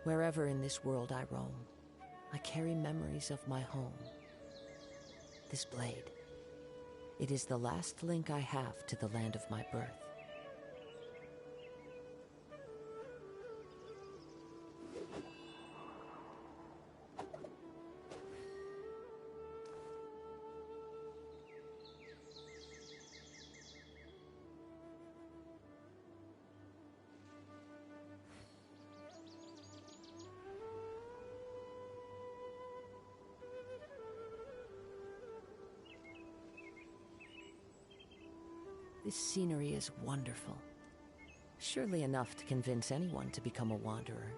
Wherever in this world I roam, I carry memories of my home. This blade, it is the last link I have to the land of my birth. This scenery is wonderful. Surely enough to convince anyone to become a wanderer.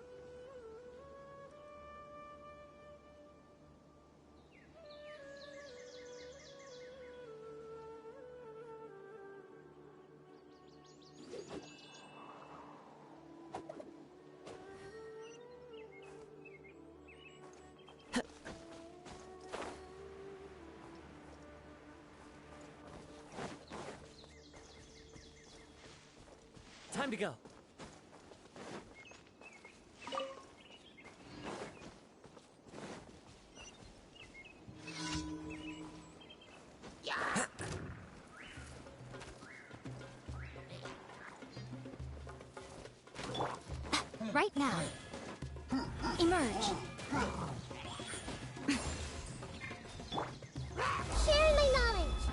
Time to go. Right now. Emerge. Share my knowledge.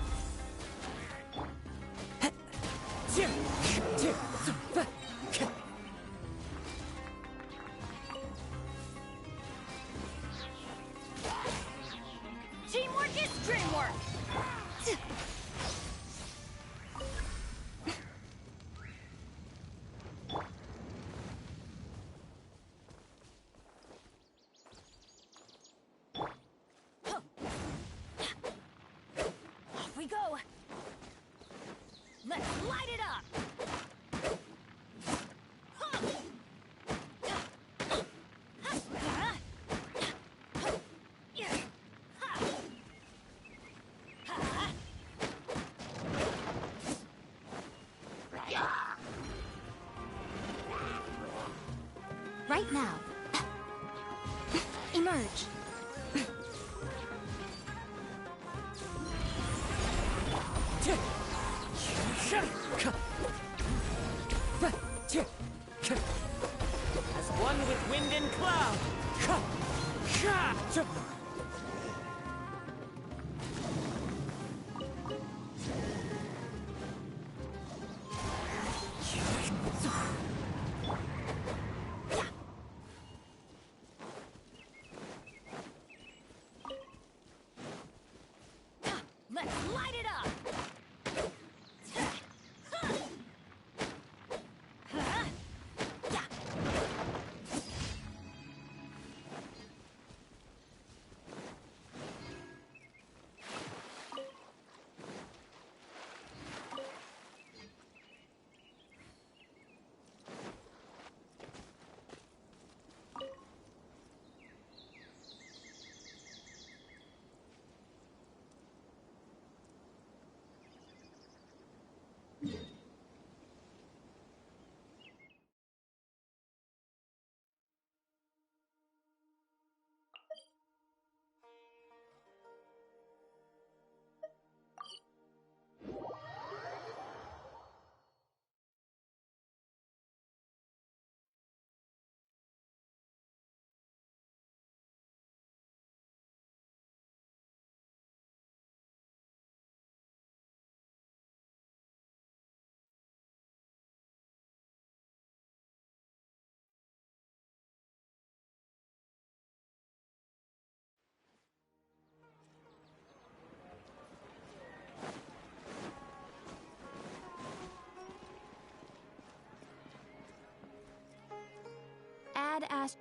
Teamwork is dreamwork! Off we go! Let's light it up! Right now. Emerge. As one with wind and cloud. Let's light it up! Add Ash.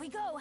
we go.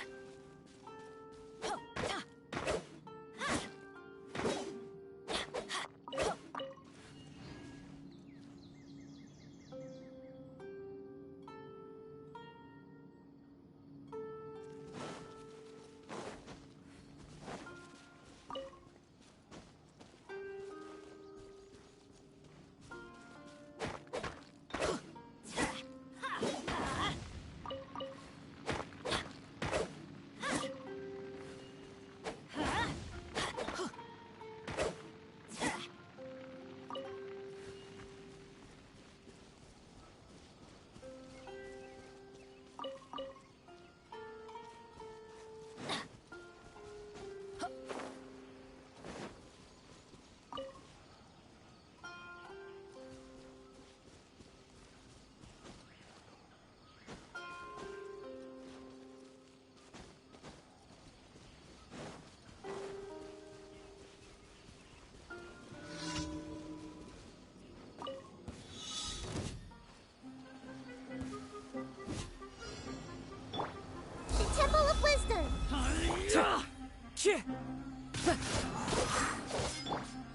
Temple of Wisdom!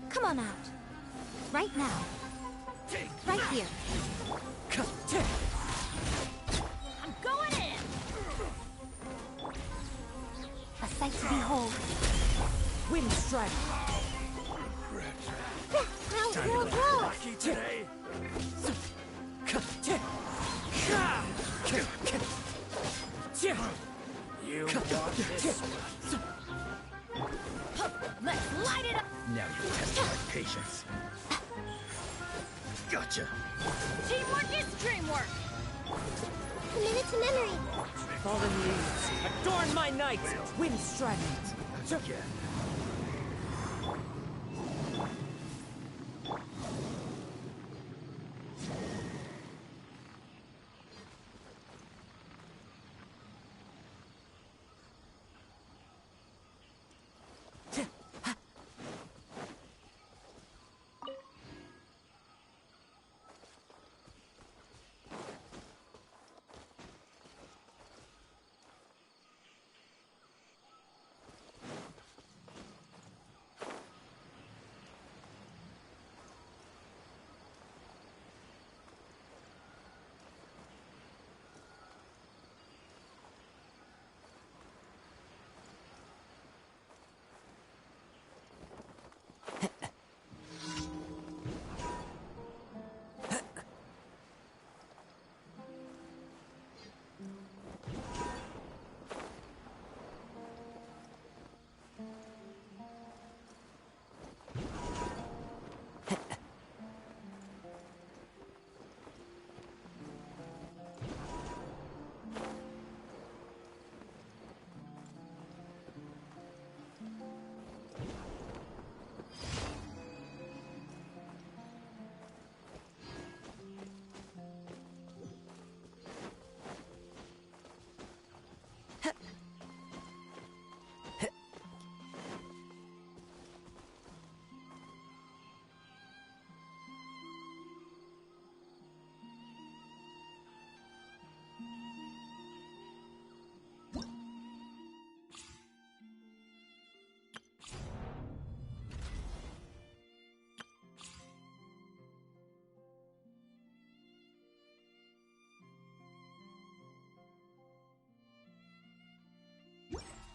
Come on out. Right now. Right here. I'm going in. A sight to behold. Wind strike. Grow! Lucky today. You want this? Let's light it up. Now you're testing my patience. Gotcha. Teamwork is dreamwork. Commit it to memory. Fallen leaves. Adorn my night. Wind strike. Again.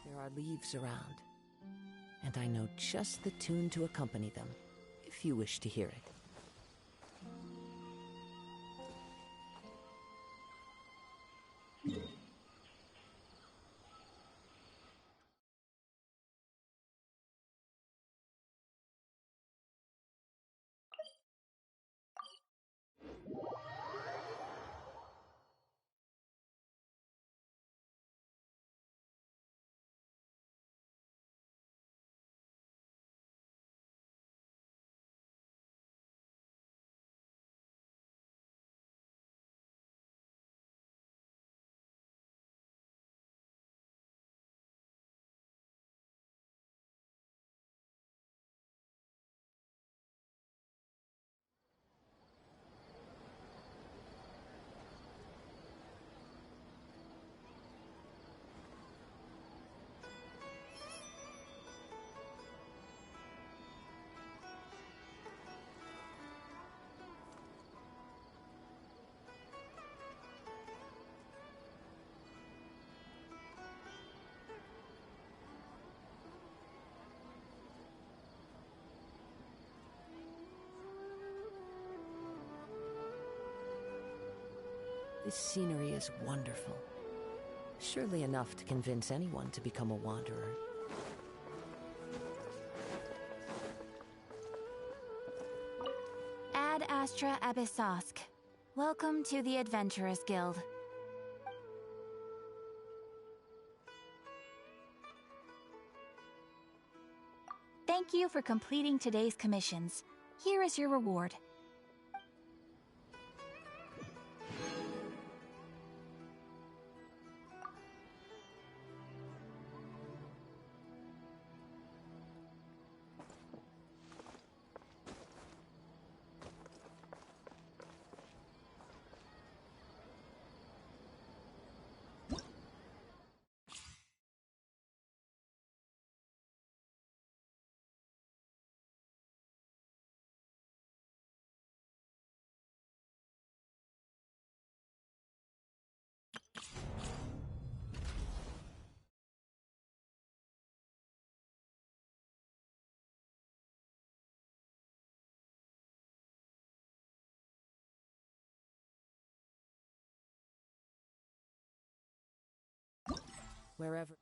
There are leaves around, and I know just the tune to accompany them, if you wish to hear it. This scenery is wonderful. Surely enough to convince anyone to become a wanderer. Ad Astra Abyssosk. Welcome to the Adventurers Guild. Thank you for completing today's commissions. Here is your reward. Wherever...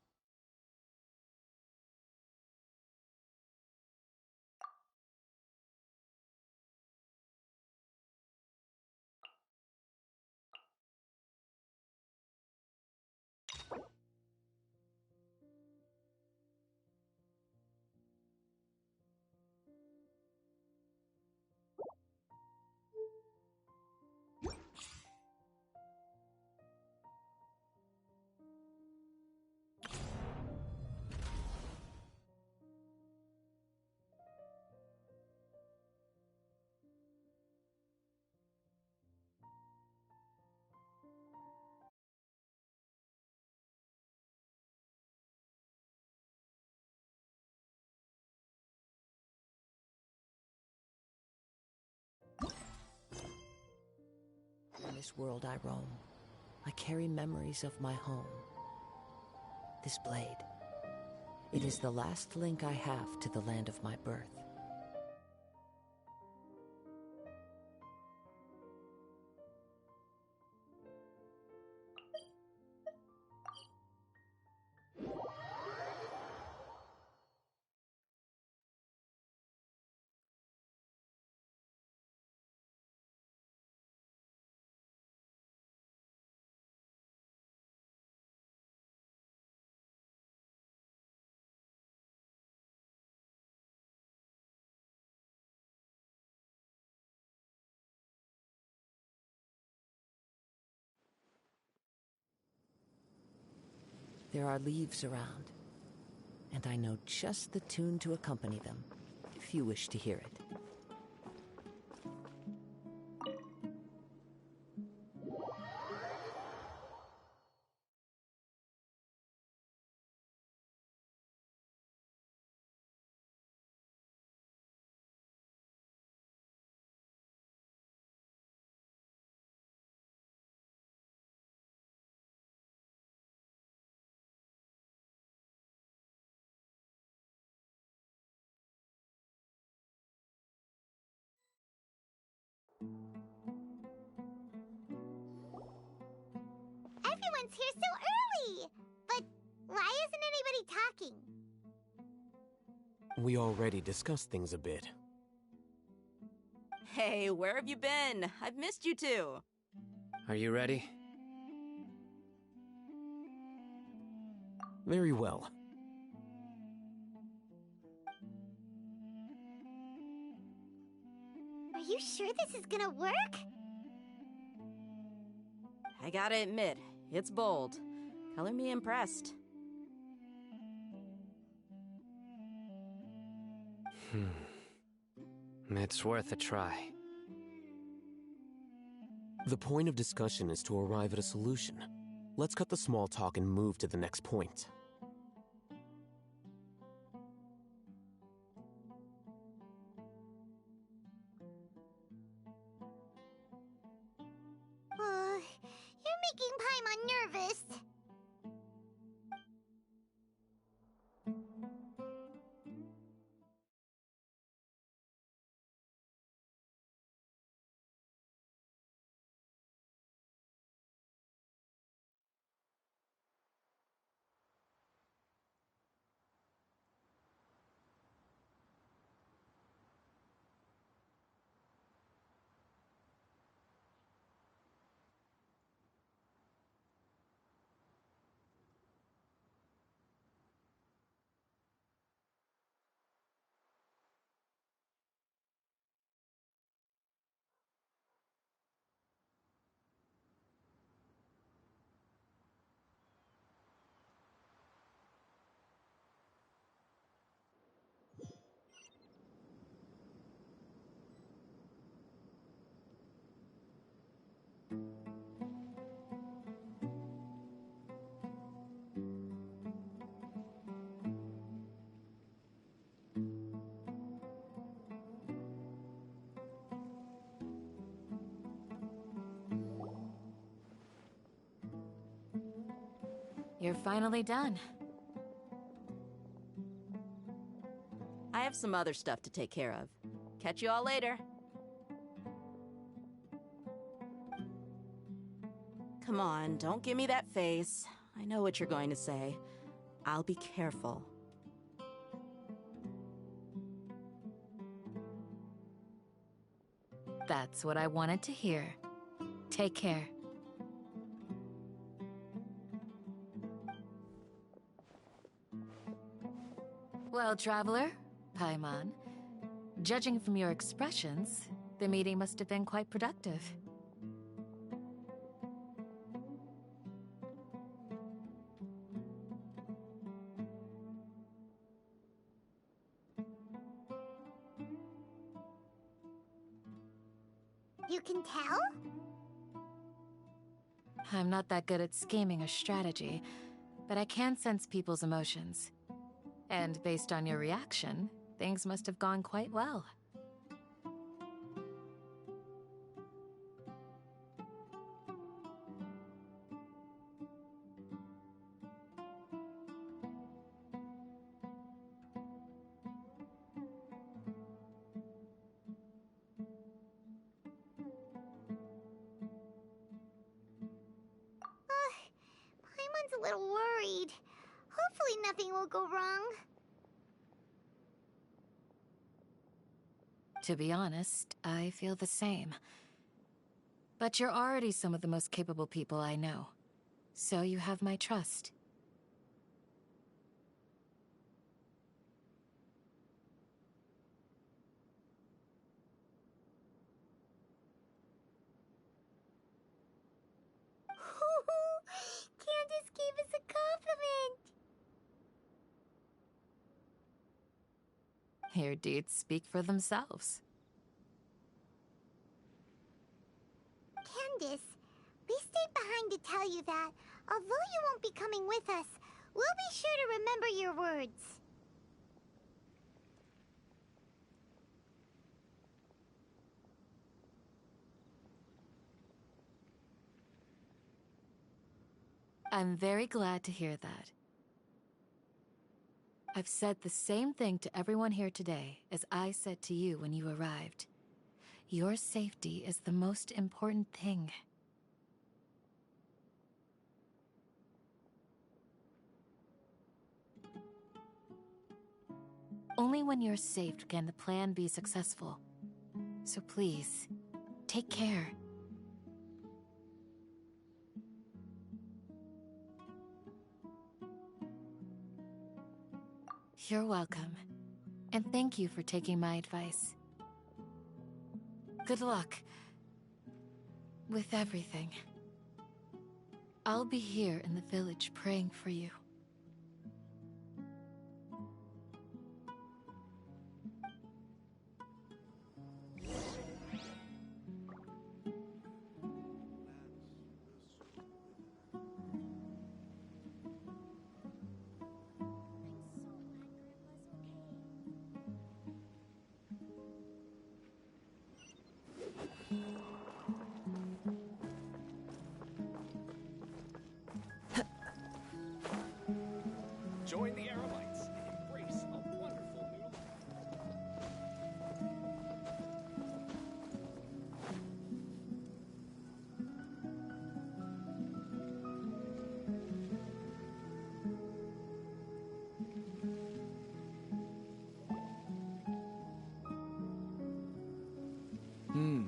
In this world I roam, I carry memories of my home. This blade, it is the last link I have to the land of my birth. There are leaves around, and I know just the tune to accompany them, if you wish to hear it. Everyone's here so early! But why isn't anybody talking? We already discussed things a bit. Hey, where have you been? I've missed you too. Are you ready? Very well. Are you sure this is gonna work? I gotta admit, it's bold. Color me impressed. It's worth a try. The point of discussion is to arrive at a solution. Let's cut the small talk and move to the next point. You're making Paimon nervous. You're finally done. I have some other stuff to take care of. Catch you all later. Come on, don't give me that face. I know what you're going to say. I'll be careful. That's what I wanted to hear. Take care. Well, Traveler, Paimon, judging from your expressions, the meeting must have been quite productive. You can tell? I'm not that good at scheming or strategy, but I can sense people's emotions. And based on your reaction, things must have gone quite well. Paimon's a little worried. Hopefully nothing will go wrong. To be honest, I feel the same. But you're already some of the most capable people I know. So you have my trust. Candace gave us a compliment. Your deeds speak for themselves. Candace, we stayed behind to tell you that, although you won't be coming with us, we'll be sure to remember your words. I'm very glad to hear that. I've said the same thing to everyone here today as I said to you when you arrived. Your safety is the most important thing. Only when you're safe can the plan be successful. So please, take care. You're welcome. And thank you for taking my advice. Good luck. With everything. I'll be here in the village praying for you. Join the Aerolites and embrace a wonderful new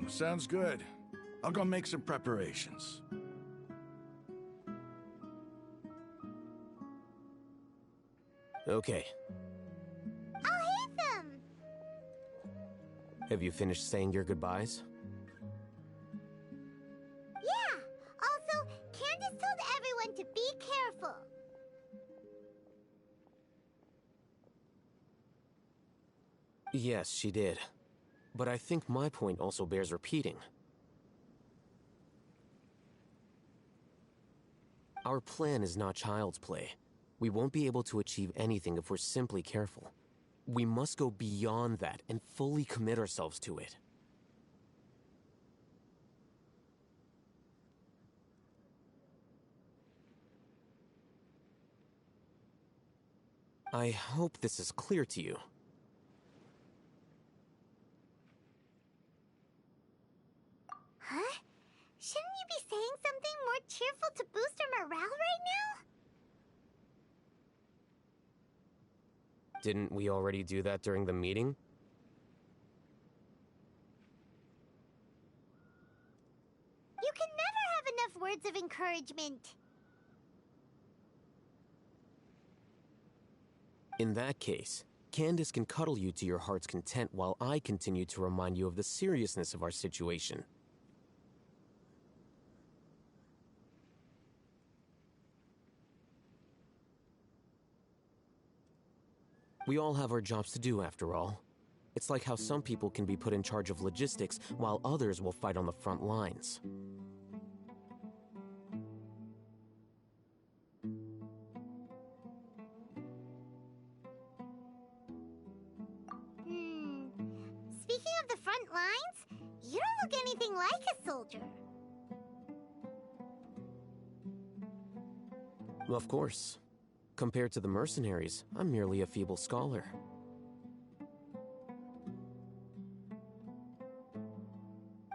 life. Sounds good. I'll go make some preparations. Okay. I'll hate them! Have you finished saying your goodbyes? Yeah! Also, Candace told everyone to be careful. Yes, she did. But I think my point also bears repeating. Our plan is not child's play. We won't be able to achieve anything if we're simply careful. We must go beyond that and fully commit ourselves to it. I hope this is clear to you. Huh? Shouldn't you be saying something more cheerful to boost our morale right now? Didn't we already do that during the meeting? You can never have enough words of encouragement. In that case, Candace can cuddle you to your heart's content while I continue to remind you of the seriousness of our situation. We all have our jobs to do, after all. It's like how some people can be put in charge of logistics while others will fight on the front lines. Speaking of the front lines, you don't look anything like a soldier. Of course. Compared to the mercenaries, I'm merely a feeble scholar.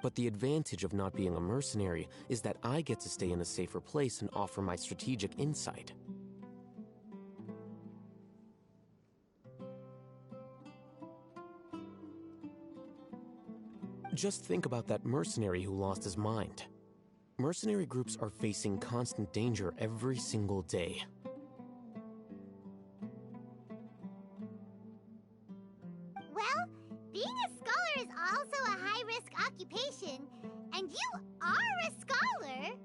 But the advantage of not being a mercenary is that I get to stay in a safer place and offer my strategic insight. Just think about that mercenary who lost his mind. Mercenary groups are facing constant danger every single day. Well, being a scholar is also a high-risk occupation, and you are a scholar.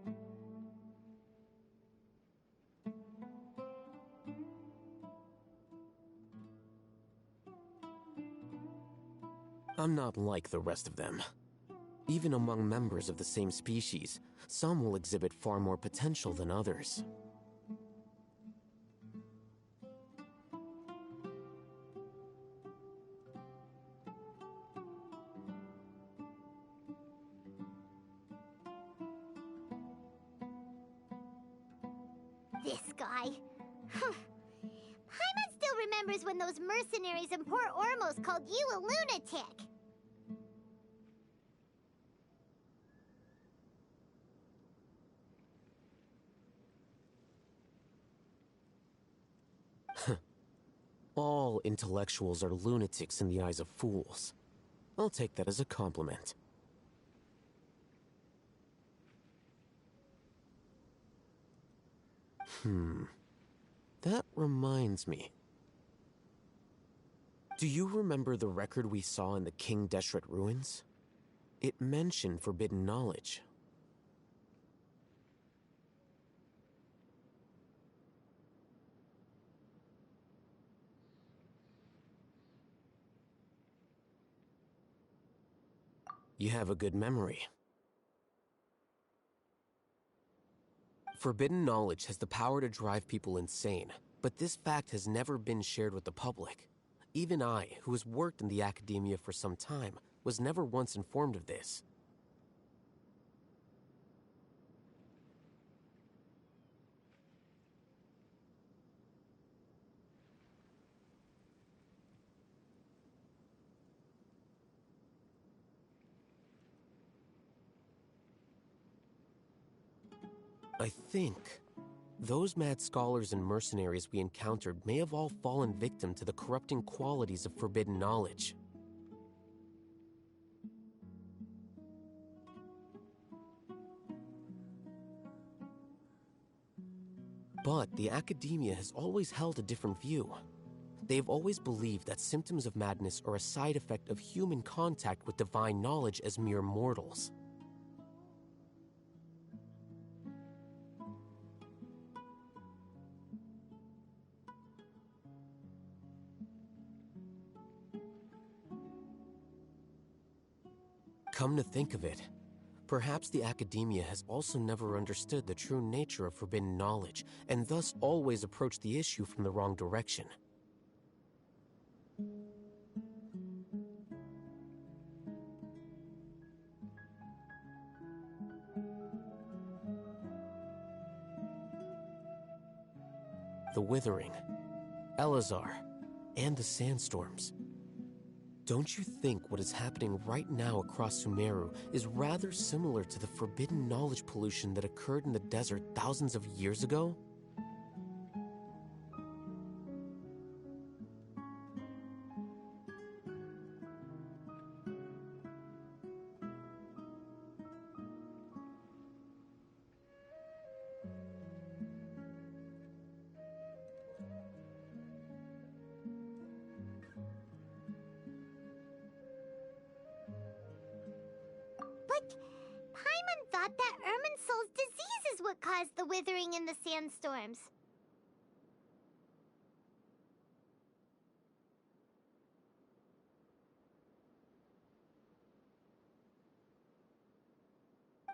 I'm not like the rest of them. Even among members of the same species, some will exhibit far more potential than others. This guy. Paimon still remembers when those mercenaries in Port Ormos called you a lunatic. All intellectuals are lunatics in the eyes of fools. I'll take that as a compliment. That reminds me. Do you remember the record we saw in the King Deshret ruins? It mentioned forbidden knowledge. You have a good memory. Forbidden knowledge has the power to drive people insane, but this fact has never been shared with the public. Even I, who has worked in the academia for some time, was never once informed of this. I think those mad scholars and mercenaries we encountered may have all fallen victim to the corrupting qualities of forbidden knowledge. But the academia has always held a different view. They've always believed that symptoms of madness are a side effect of human contact with divine knowledge as mere mortals. Come to think of it, perhaps the academia has also never understood the true nature of forbidden knowledge, and thus always approached the issue from the wrong direction. The withering. Elazar, and the sandstorms. Don't you think what is happening right now across Sumeru is rather similar to the forbidden knowledge pollution that occurred in the desert thousands of years ago? But Paimon thought that Irminsul's disease is what caused the withering in the sandstorms.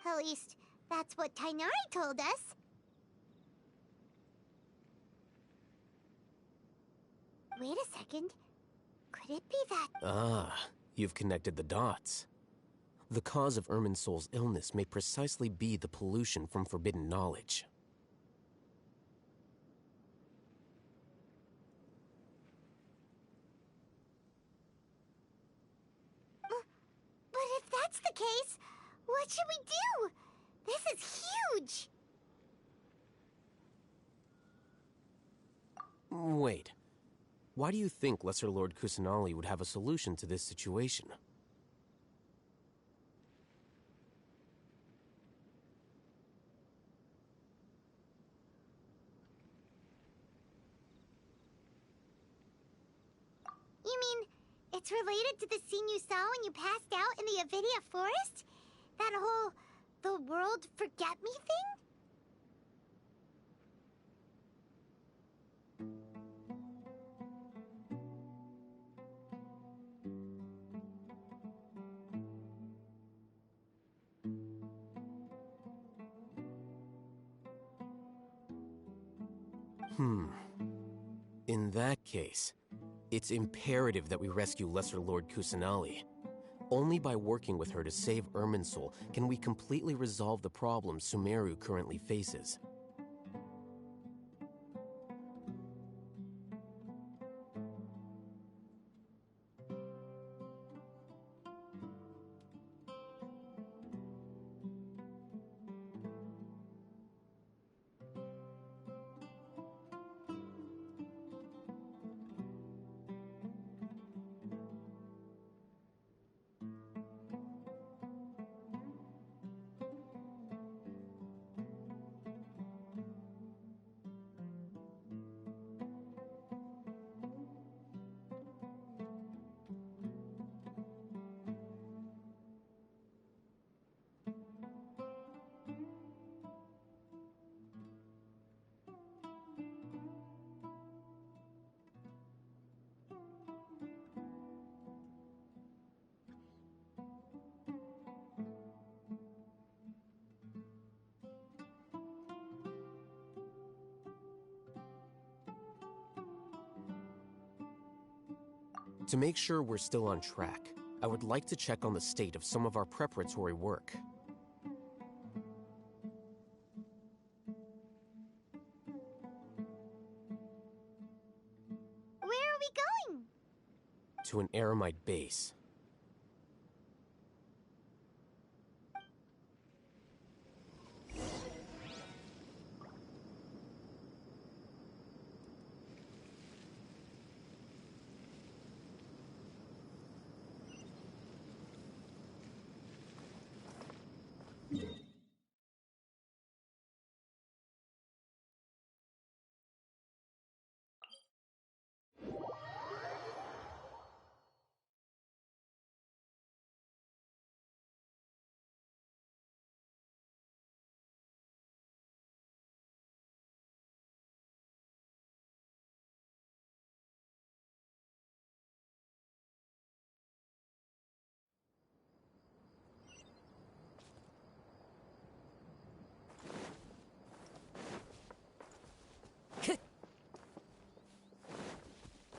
At least, that's what Tainari told us. Wait a second. Could it be that... Ah, you've connected the dots. The cause of Irminsul's illness may precisely be the pollution from forbidden knowledge. But if that's the case, what should we do? This is huge! Wait. Why do you think Lesser Lord Kusanali would have a solution to this situation? You mean, it's related to the scene you saw when you passed out in the Avidia forest? That whole, the world forget me thing? In that case, it's imperative that we rescue Lesser Lord Kusanali. Only by working with her to save Irminsul can we completely resolve the problems Sumeru currently faces. To make sure we're still on track, I would like to check on the state of some of our preparatory work. Where are we going? To an Eremite base.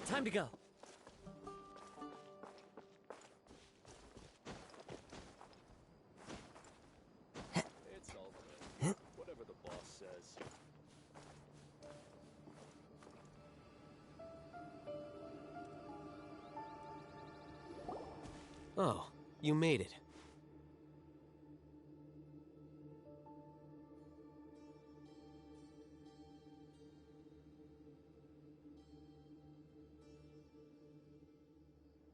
Time to go. It's all good. Whatever the boss says. Oh, you made it.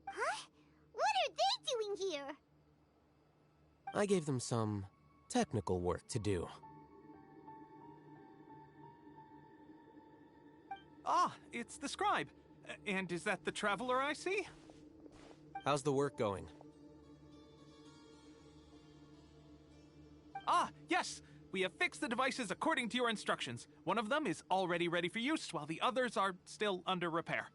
Huh? What are they doing here? I gave them some technical work to do. Ah, it's the scribe. And is that the traveler I see? How's the work going? Ah, yes! We have fixed the devices according to your instructions. One of them is already ready for use, while the others are still under repair.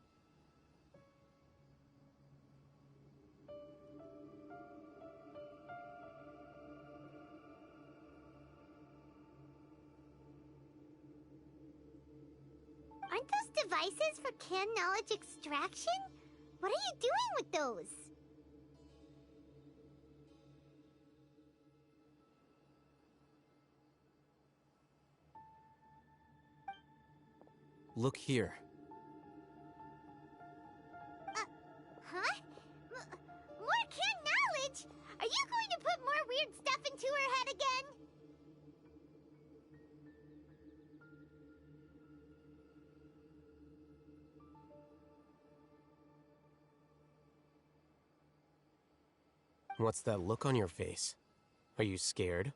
Aren't those devices for can knowledge extraction? What are you doing with those? Look here. Huh? More can knowledge? Are you going to put more weird stuff into her head again? What's that look on your face? Are you scared?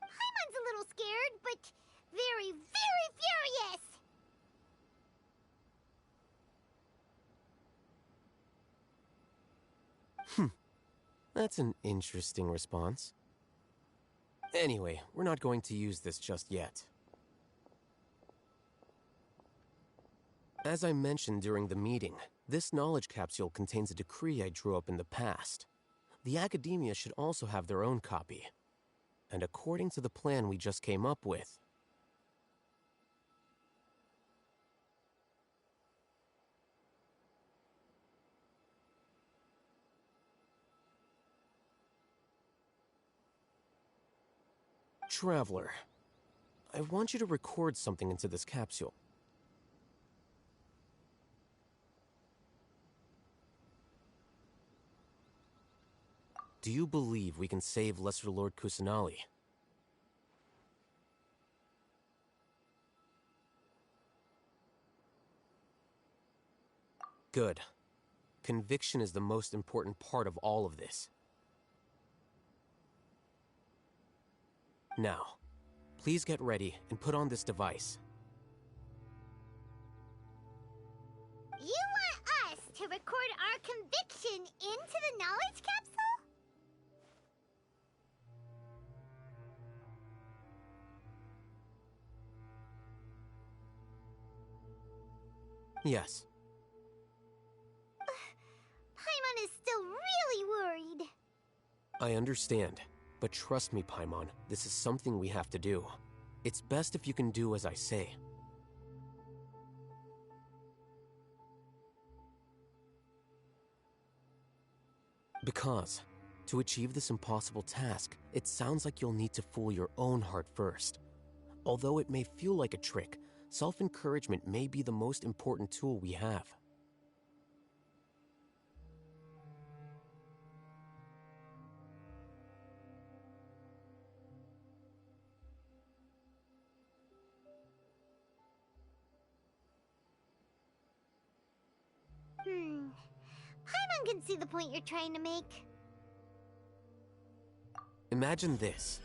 Paimon's a little scared, but very, very furious! That's an interesting response. Anyway, we're not going to use this just yet. As I mentioned during the meeting, this knowledge capsule contains a decree I drew up in the past. The academia should also have their own copy. And according to the plan we just came up with, Traveler, I want you to record something into this capsule. Do you believe we can save Lesser Lord Kusanali? Good. Conviction is the most important part of all of this. Now, please get ready and put on this device. You want us to record our conviction into the knowledge capsule? Yes. Paimon is still really worried. I understand. But trust me, Paimon, this is something we have to do. It's best if you can do as I say. Because, to achieve this impossible task, it sounds like you'll need to fool your own heart first. Although it may feel like a trick, self-encouragement may be the most important tool we have. Paimon can see the point you're trying to make. Imagine this.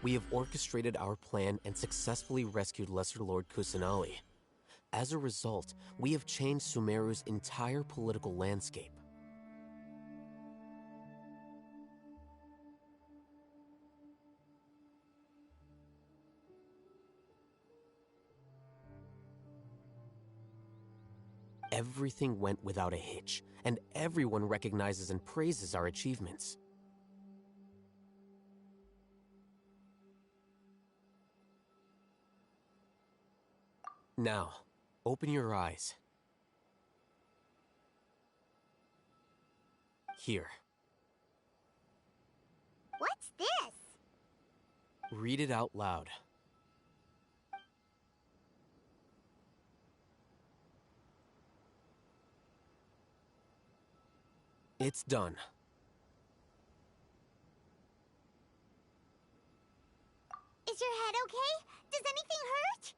We have orchestrated our plan and successfully rescued Lesser Lord Kusanali. As a result, we have changed Sumeru's entire political landscape. Everything went without a hitch, and everyone recognizes and praises our achievements. Now, open your eyes. Here. What's this? Read it out loud. It's done. Is your head okay? Does anything hurt?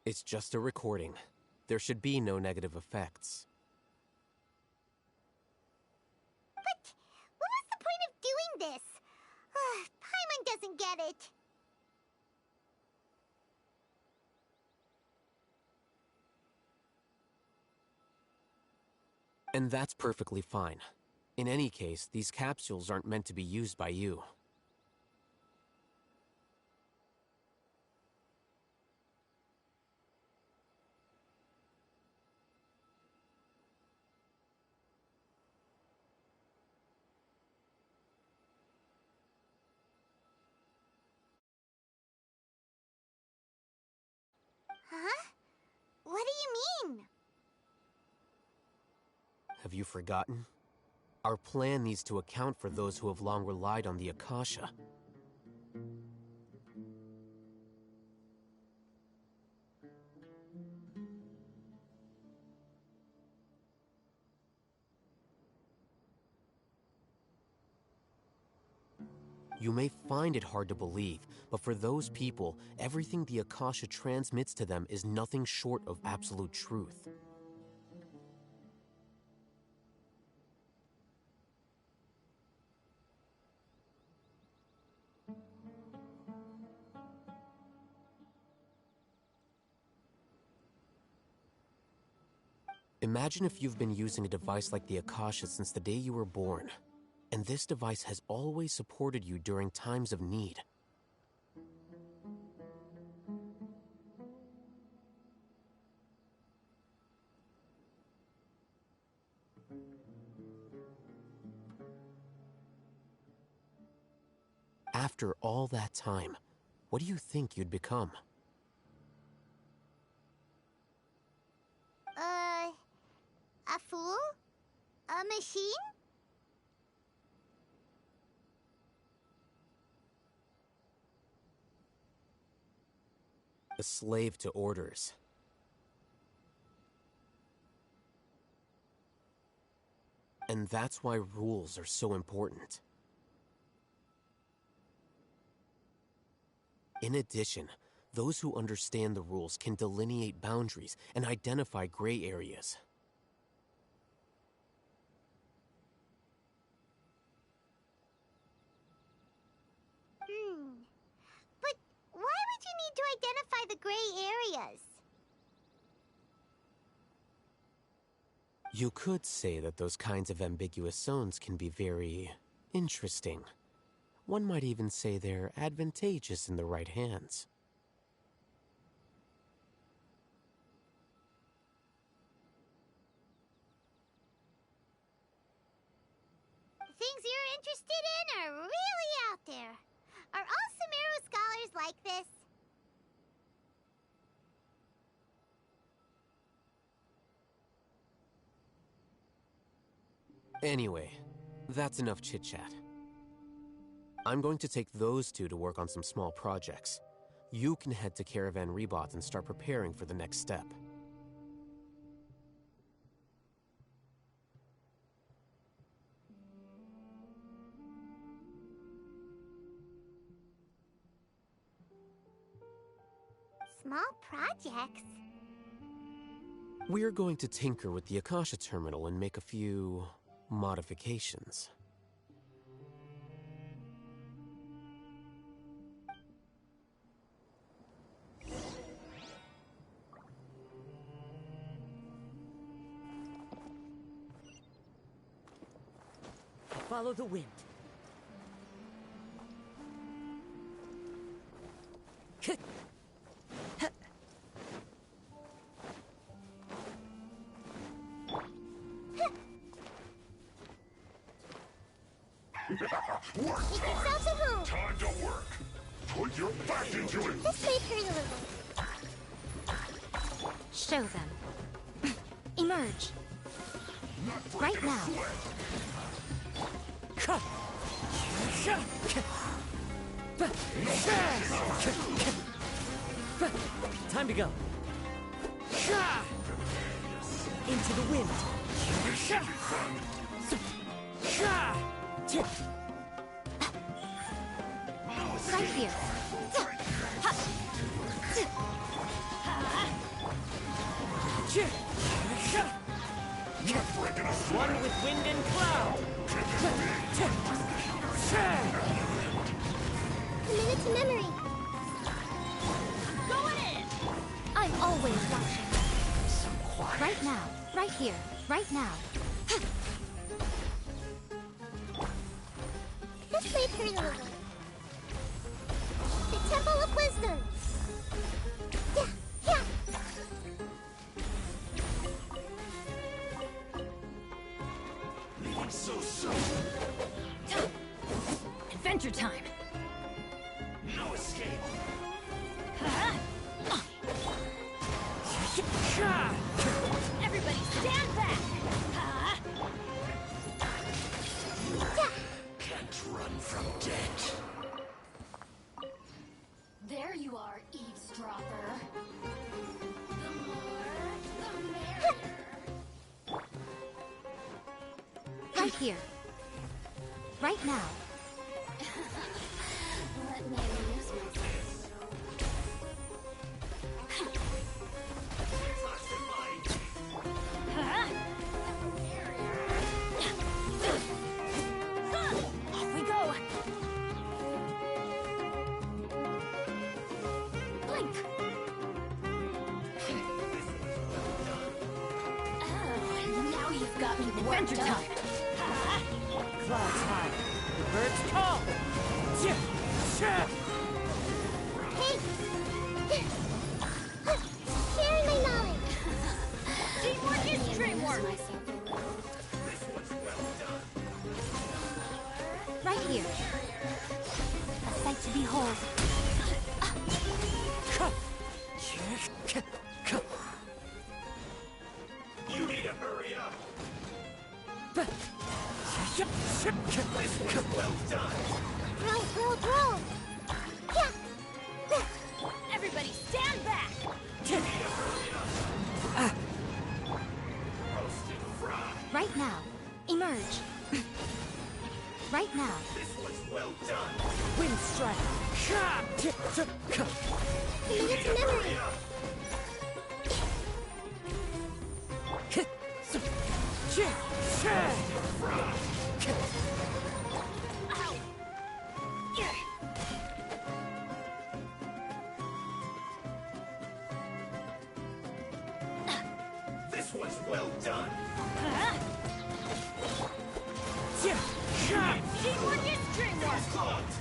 It's just a recording. There should be no negative effects. But what was the point of doing this? Paimon doesn't get it. And that's perfectly fine. In any case, these capsules aren't meant to be used by you. Huh? What do you mean? Have you forgotten? Our plan needs to account for those who have long relied on the Akasha. You may find it hard to believe, but for those people, everything the Akasha transmits to them is nothing short of absolute truth. Imagine if you've been using a device like the Akasha since the day you were born, and this device has always supported you during times of need. After all that time, what do you think you'd become? A fool? A machine? A slave to orders. And that's why rules are so important. In addition, those who understand the rules can delineate boundaries and identify gray areas. But why would you need to identify the gray areas? You could say that those kinds of ambiguous zones can be very interesting. One might even say they're advantageous in the right hands. Things you're interested in are really out there. Are all Sumeru scholars like this? Anyway, that's enough chit-chat. I'm going to take those two to work on some small projects. You can head to Caravan Rebot and start preparing for the next step. Small projects? We're going to tinker with the Akasha terminal and make a few modifications. Follow the wind. Work Make yourselves a room. time to work. Put your back into it. This may hurt a little. Show them. Emerge. Not Right breaking a now. sweat. Time to go. Into the wind. Right here. One with wind and cloud. Commit it to memory. Going in! I'm always watching. Right now. Right here. Right now. This may hurt a little. The Temple of Wisdom. Yeah, yeah. Leaving so soon. Adventure time! No escape. Everybody stand back! Can't run from death. There you are, eavesdropper. Right here. Right now. Let me amuse myself. Off we go! Blink! Oh, now you've got me Adventure worked up. time. Clouds high. The birds call. Hey! Sharing my knowledge. Teamwork is dreamwork! Right here. A sight to behold. You need to hurry up. Well done. Roll. Yeah. Everybody stand back! Roasted fry. Right now. Emerge. Right now. This was well done. Wind strike. Commit it to memory. This was well done. Teamwork is dreamwork! Caught.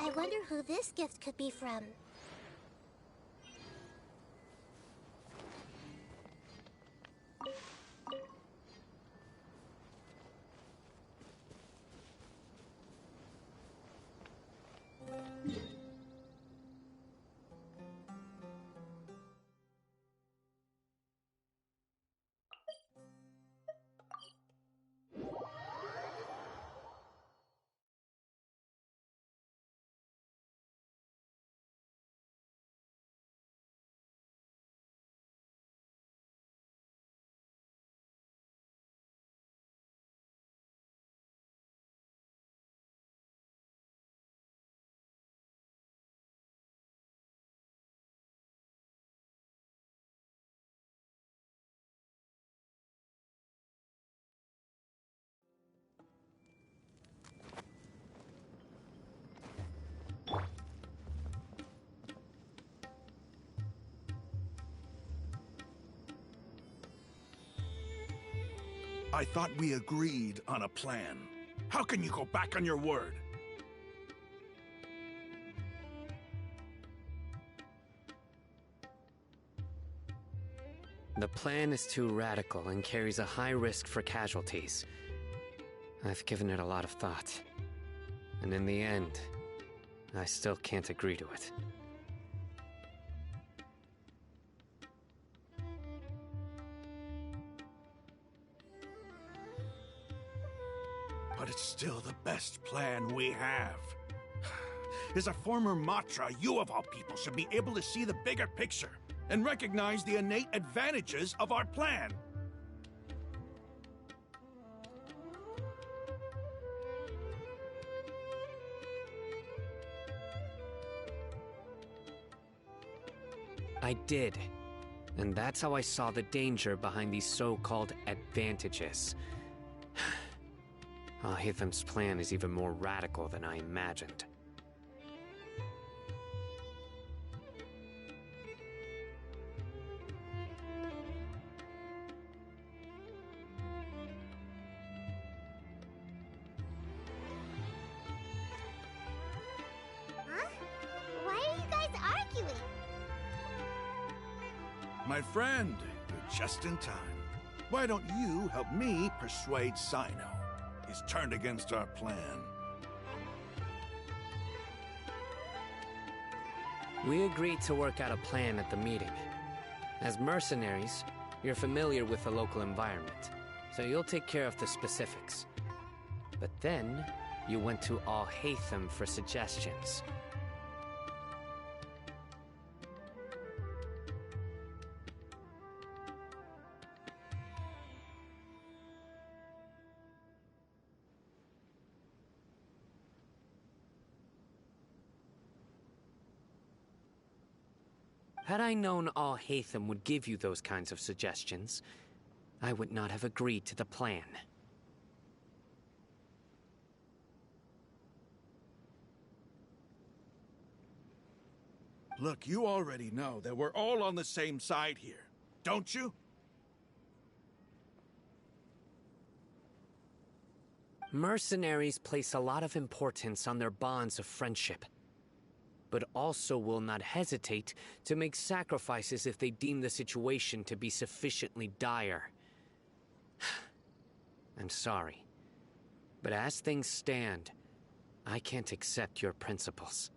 I wonder who this gift could be from. I thought we agreed on a plan. How can you go back on your word? The plan is too radical and carries a high risk for casualties. I've given it a lot of thought. And in the end, I still can't agree to it. But it's still the best plan we have. As a former Matra, you of all people should be able to see the bigger picture and recognize the innate advantages of our plan. I did. And that's how I saw the danger behind these so-called advantages. Al-Hitham's plan is even more radical than I imagined. Huh? Why are you guys arguing? My friend, you're just in time. Why don't you help me persuade Sino? He's turned against our plan. We agreed to work out a plan at the meeting. As mercenaries, you're familiar with the local environment, so you'll take care of the specifics. But then, you went to Al-Haytham for suggestions. Had I known Al-Haytham would give you those kinds of suggestions, I would not have agreed to the plan. Look, you already know that we're all on the same side here, don't you? Mercenaries place a lot of importance on their bonds of friendship, but also will not hesitate to make sacrifices if they deem the situation to be sufficiently dire. I'm sorry, but as things stand, I can't accept your principles.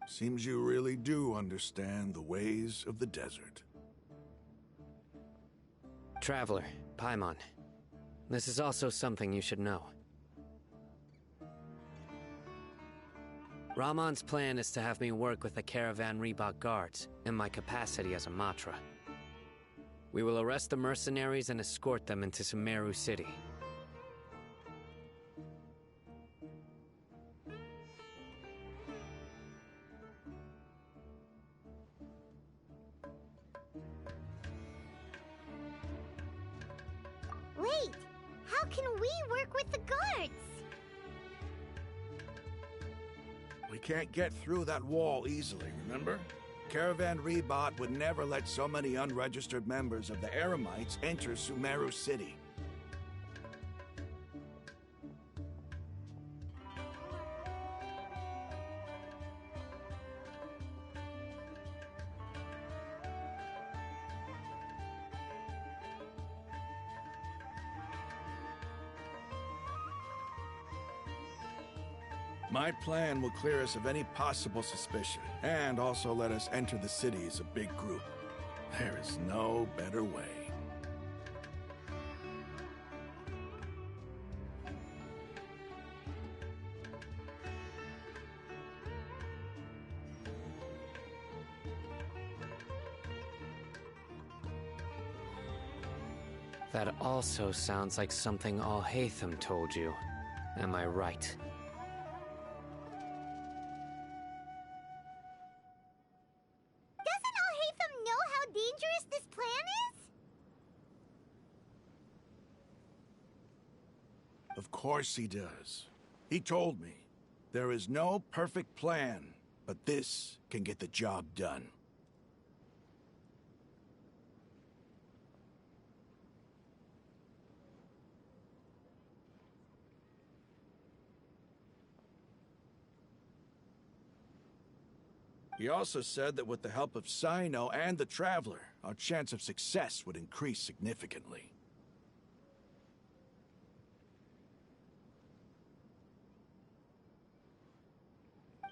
Seems you really do understand the ways of the desert. Traveler, Paimon, this is also something you should know. Rahman's plan is to have me work with the Caravan Reebok guards in my capacity as a Matra. We will arrest the mercenaries and escort them into Sumeru City. Wait, how can we work with the guards? We can't get through that wall easily, remember? Caravan Rebot would never let so many unregistered members of the Eremites enter Sumeru City. My plan will clear us of any possible suspicion, and also let us enter the city as a big group. There is no better way. That also sounds like something Al-Haytham told you. Am I right? Of course he does. He told me, there is no perfect plan, but this can get the job done. He also said that with the help of Sino and the Traveler, our chance of success would increase significantly.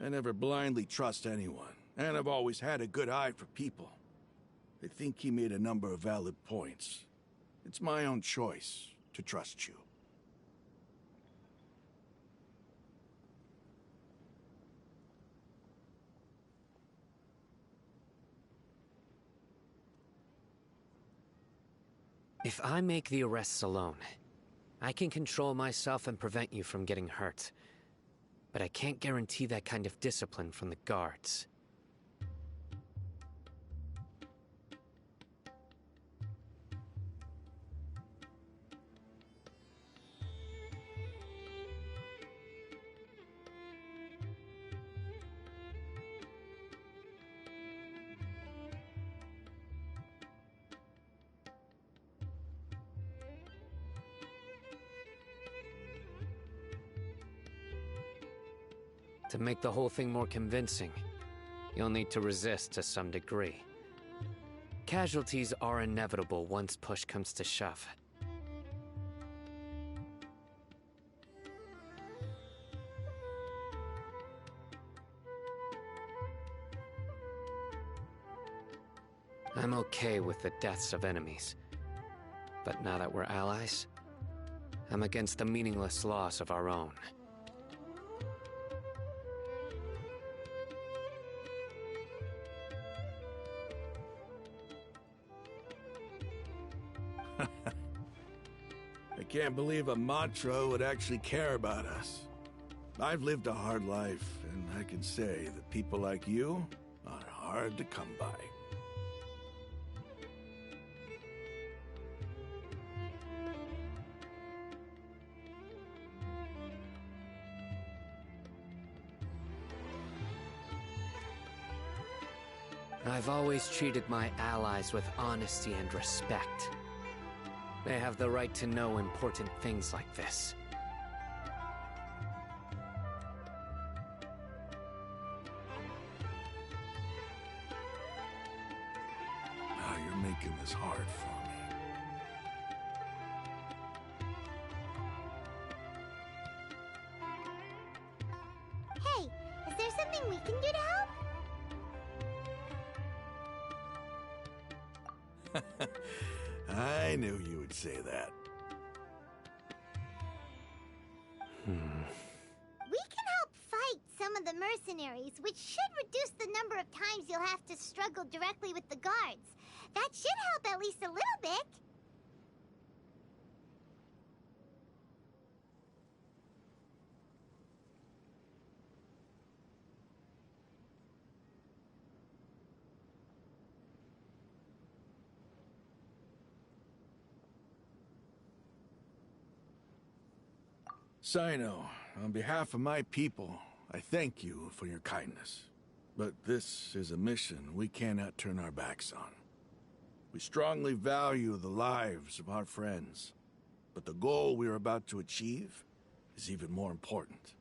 I never blindly trust anyone, and I've always had a good eye for people. I think he made a number of valid points. It's my own choice to trust you. If I make the arrests alone, I can control myself and prevent you from getting hurt. But I can't guarantee that kind of discipline from the guards. To make the whole thing more convincing, you'll need to resist to some degree. Casualties are inevitable once push comes to shove. I'm okay with the deaths of enemies. But now that we're allies, I'm against the meaningless loss of our own. I can't believe a Matra would actually care about us. I've lived a hard life, and I can say that people like you are hard to come by. I've always treated my allies with honesty and respect. They have the right to know important things like this. Now you're making this hard for me. Hey, is there something we can do to help? I knew you would say that. We can help fight some of the mercenaries, which should reduce the number of times you'll have to struggle directly with the guards. That should help at least a little bit. Sino, on behalf of my people, I thank you for your kindness. But this is a mission we cannot turn our backs on. We strongly value the lives of our friends, but the goal we are about to achieve is even more important.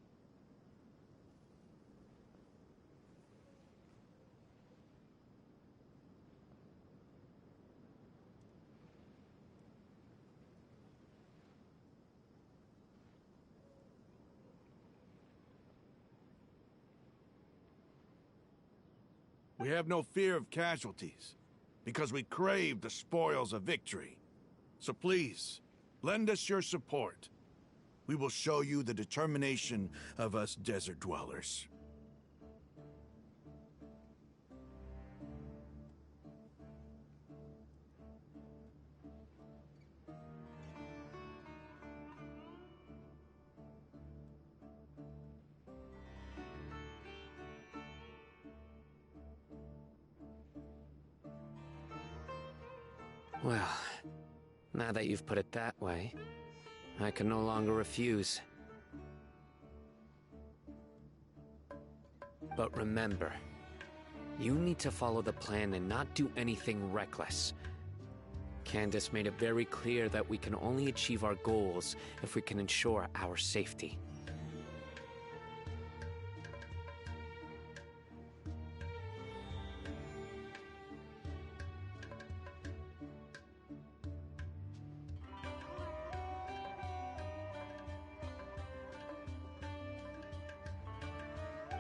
We have no fear of casualties, because we crave the spoils of victory. So please, lend us your support. We will show you the determination of us desert dwellers. Well, now that you've put it that way, I can no longer refuse. But remember, you need to follow the plan and not do anything reckless. Candace made it very clear that we can only achieve our goals if we can ensure our safety.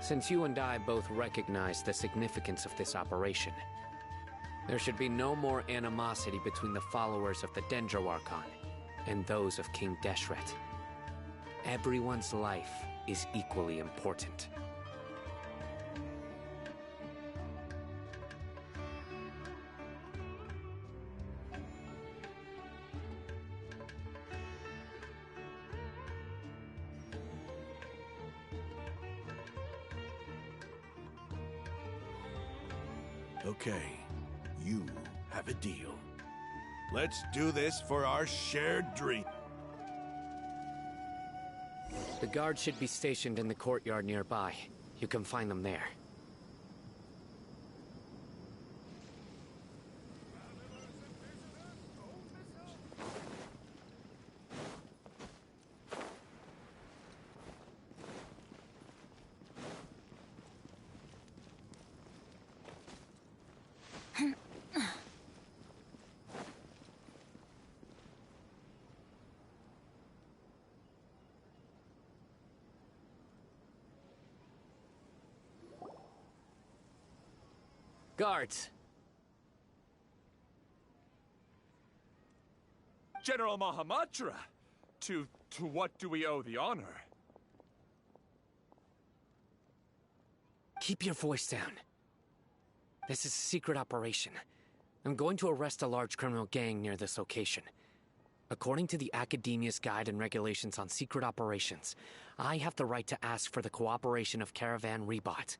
Since you and I both recognize the significance of this operation, there should be no more animosity between the followers of the Dendro Archon and those of King Deshret. Everyone's life is equally important. Okay, you have a deal. Let's do this for our shared dream. The guards should be stationed in the courtyard nearby. You can find them there. Guards! General Mahamatra! To what do we owe the honor? Keep your voice down. This is a secret operation. I'm going to arrest a large criminal gang near this location. According to the Academia's Guide and Regulations on Secret Operations, I have the right to ask for the cooperation of Caravan Rebot.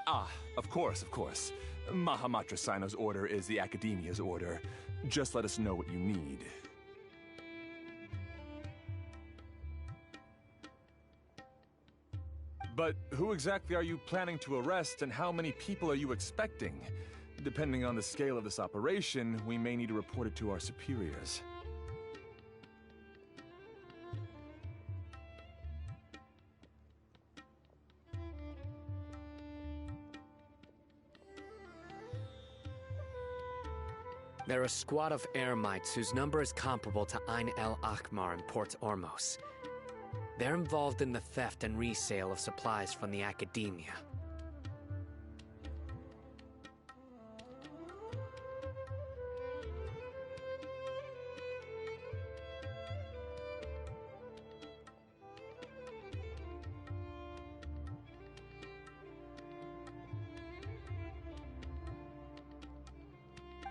Ah, of course, of course. Mahamatra Sino's order is the Academia's order. Just let us know what you need. But who exactly are you planning to arrest, and how many people are you expecting? Depending on the scale of this operation, we may need to report it to our superiors. They're a squad of Eremites whose number is comparable to Ain el Akhmar in Port Ormos. They're involved in the theft and resale of supplies from the Academia.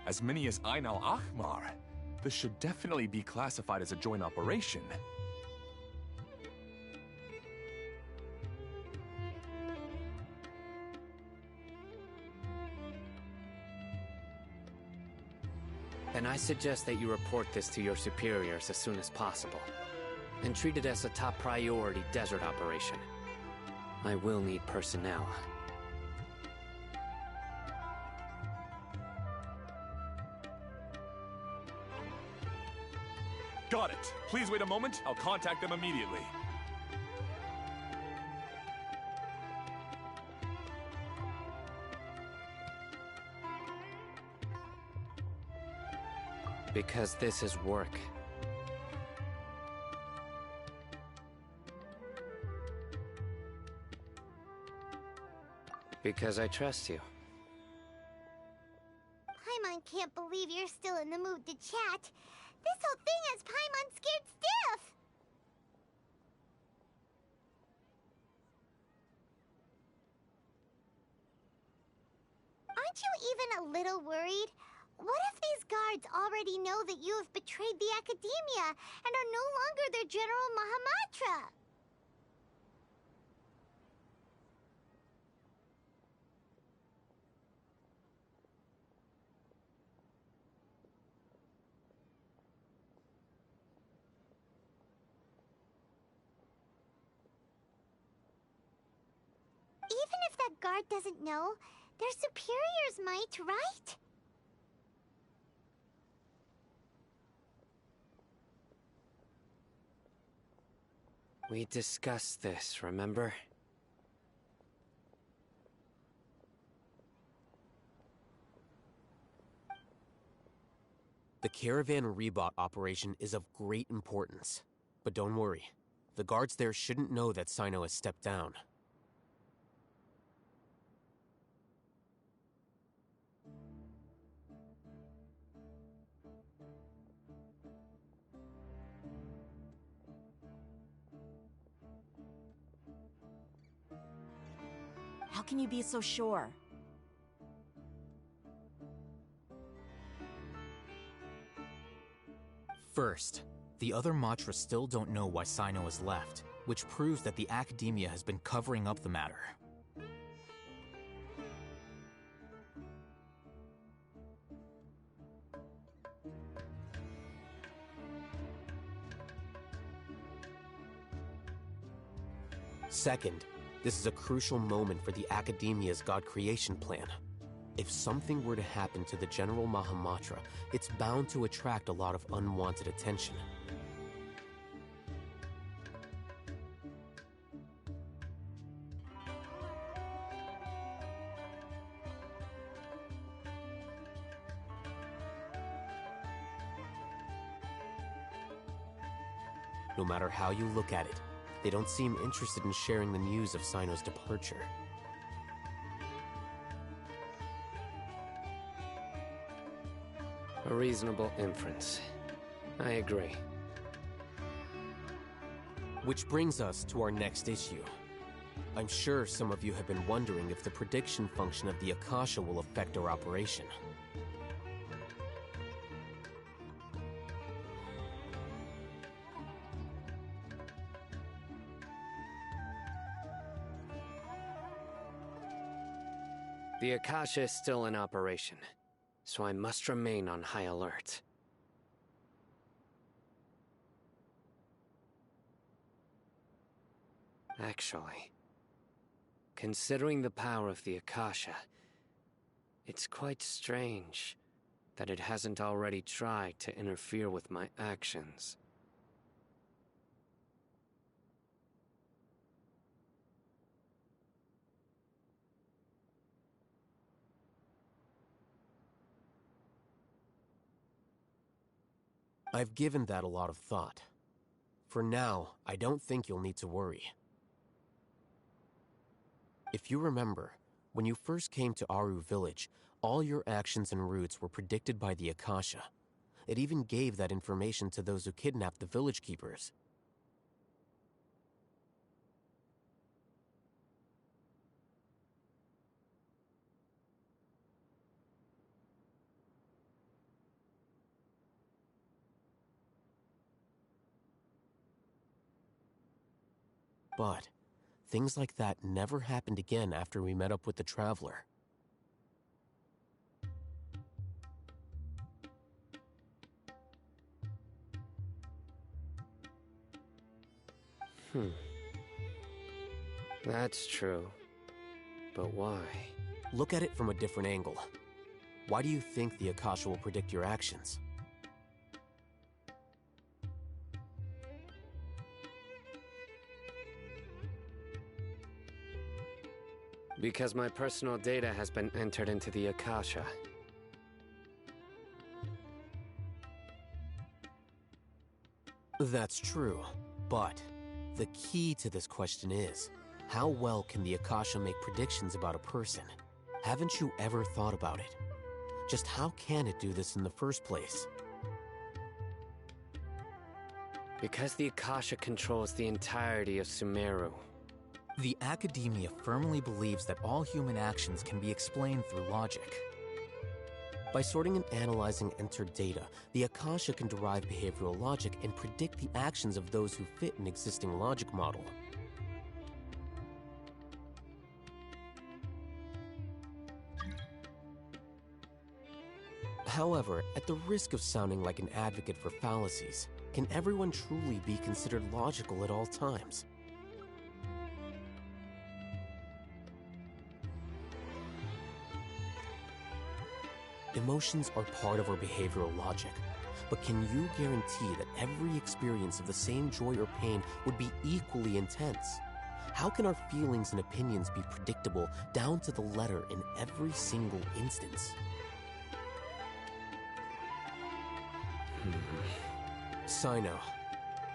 As many as Ain al Akhmar. This should definitely be classified as a joint operation. Then I suggest that you report this to your superiors as soon as possible, and treat it as a top priority desert operation. I will need personnel. Got it. Please wait a moment. I'll contact them immediately. Because this is work. Because I trust you. Paimon can't believe you're still in the mood to chat. This whole thing has Paimon scared stiff! Aren't you even a little worried? What if these guards already know that you have betrayed the Academia and are no longer their General Mahamatra. Even if that guard doesn't know, their superiors might, right? We discussed this, remember? The caravan rebot operation is of great importance. But don't worry, the guards there shouldn't know that Sino has stepped down. How can you be so sure? First, the other Matra still don't know why Sino has left, which proves that the Academia has been covering up the matter. Second, this is a crucial moment for the Academia's God creation plan. If something were to happen to the General Mahamatra, it's bound to attract a lot of unwanted attention. No matter how you look at it, they don't seem interested in sharing the news of Sino's departure. A reasonable inference. I agree. Which brings us to our next issue. I'm sure some of you have been wondering if the prediction function of the Akasha will affect our operation. The Akasha is still in operation, so I must remain on high alert. Actually, considering the power of the Akasha, it's quite strange that it hasn't already tried to interfere with my actions. I've given that a lot of thought. For now, I don't think you'll need to worry. If you remember, when you first came to Aru Village, all your actions and routes were predicted by the Akasha. It even gave that information to those who kidnapped the village keepers. But things like that never happened again after we met up with the Traveler. That's true. But why? Look at it from a different angle. Why do you think the Akasha will predict your actions? Because my personal data has been entered into the Akasha. That's true, but the key to this question is, how well can the Akasha make predictions about a person? Haven't you ever thought about it? Just how can it do this in the first place? Because the Akasha controls the entirety of Sumeru. The Academia firmly believes that all human actions can be explained through logic. By sorting and analyzing entered data, the Akasha can derive behavioral logic and predict the actions of those who fit an existing logic model. However, at the risk of sounding like an advocate for fallacies, can everyone truly be considered logical at all times? Emotions are part of our behavioral logic, but can you guarantee that every experience of the same joy or pain would be equally intense? How can our feelings and opinions be predictable down to the letter in every single instance? Sino,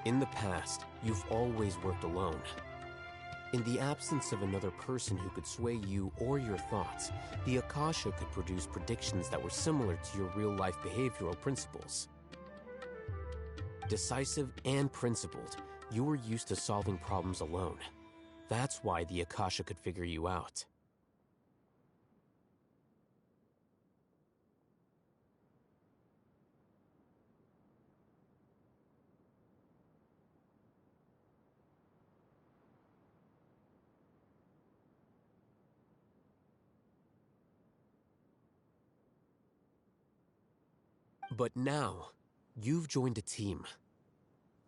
in the past, you've always worked alone. In the absence of another person who could sway you or your thoughts, the Akasha could produce predictions that were similar to your real-life behavioral principles. Decisive and principled, you were used to solving problems alone. That's why the Akasha could figure you out. But now, you've joined a team.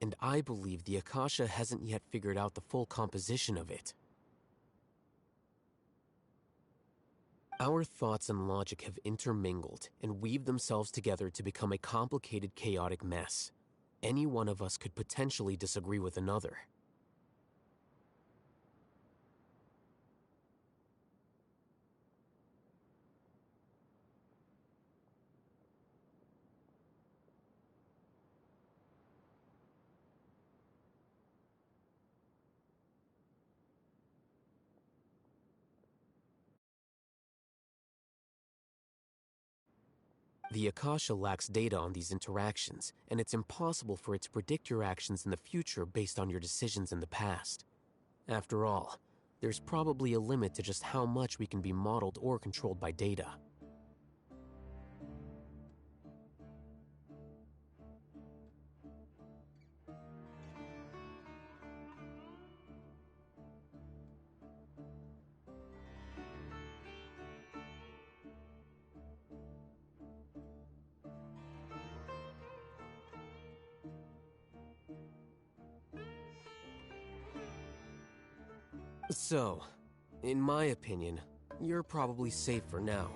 And I believe the Akasha hasn't yet figured out the full composition of it. Our thoughts and logic have intermingled and weaved themselves together to become a complicated, chaotic mess. Any one of us could potentially disagree with another. The Akasha lacks data on these interactions, and it's impossible for it to predict your actions in the future based on your decisions in the past. After all, there's probably a limit to just how much we can be modeled or controlled by data. So, in my opinion, you're probably safe for now.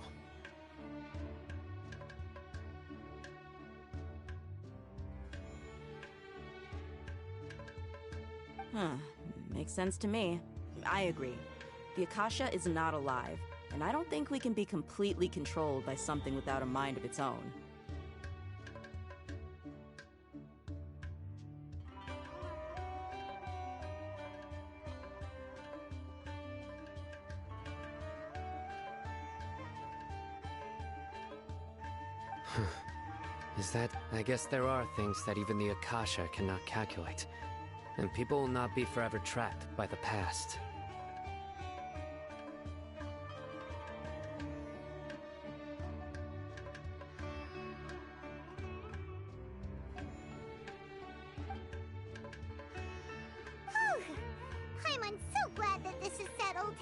Makes sense to me. I agree. The Akasha is not alive, and I don't think we can be completely controlled by something without a mind of its own. Is that... I guess there are things that even the Akasha cannot calculate. And people will not be forever trapped by the past. I'm so glad that this is settled.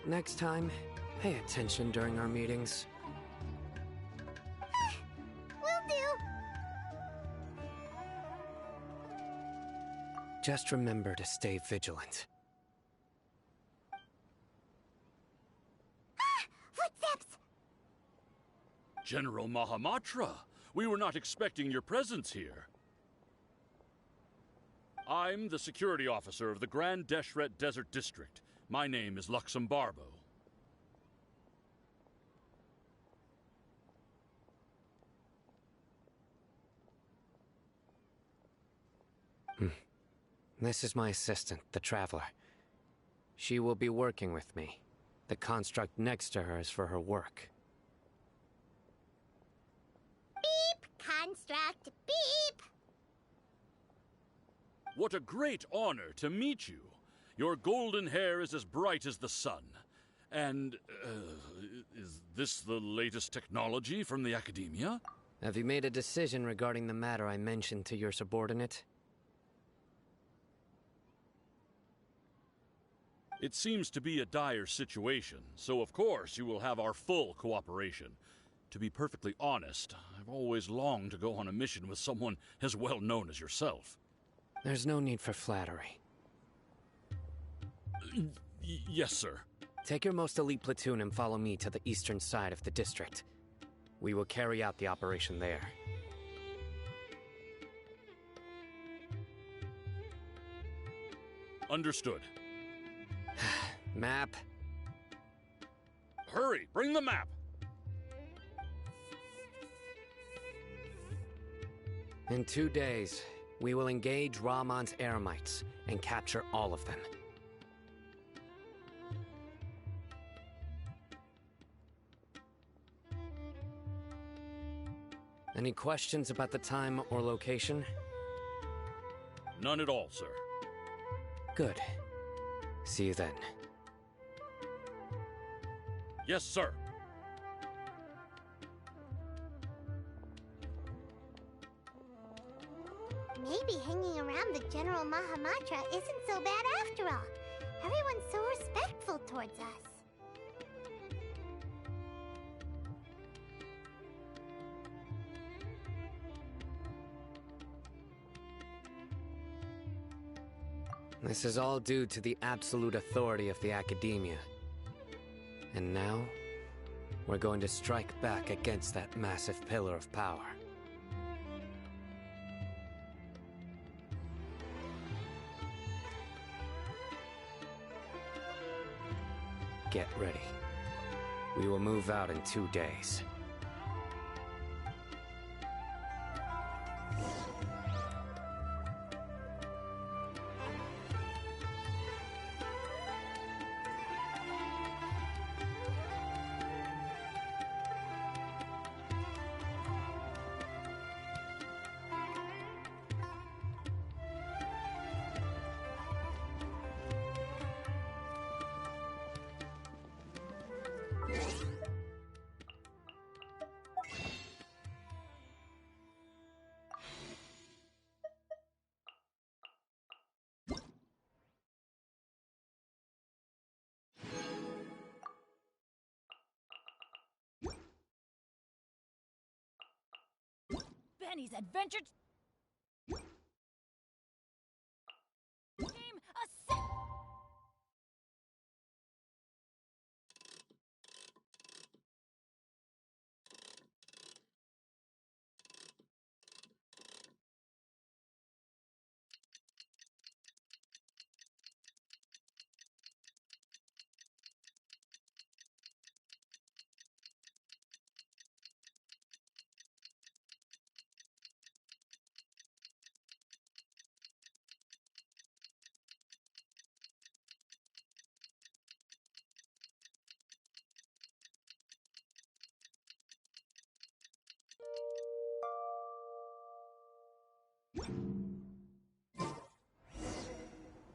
Next time, pay attention during our meetings. Just remember to stay vigilant. Footsteps! General Mahamatra, we were not expecting your presence here. I'm the security officer of the Grand Deshret Desert District. My name is Luxembarbo. This is my assistant, the Traveler. She will be working with me. The construct next to her is for her work. Beep! Construct, beep! What a great honor to meet you. Your golden hair is as bright as the sun. And, is this the latest technology from the Academia? Have you made a decision regarding the matter I mentioned to your subordinate? It seems to be a dire situation, so of course you will have our full cooperation. To be perfectly honest, I've always longed to go on a mission with someone as well known as yourself. There's no need for flattery. Yes, sir. Take your most elite platoon and follow me to the eastern side of the district. We will carry out the operation there. Understood. Map. Hurry, bring the map! In 2 days, we will engage Rahman's Eremites and capture all of them. Any questions about the time or location? None at all, sir. Good. See you then. Yes, sir. Maybe hanging around the General Mahamatra isn't so bad after all. Everyone's so respectful towards us. This is all due to the absolute authority of the Academia. And now, we're going to strike back against that massive pillar of power. Get ready. We will move out in 2 days. Benny's Adventure Team Ascent!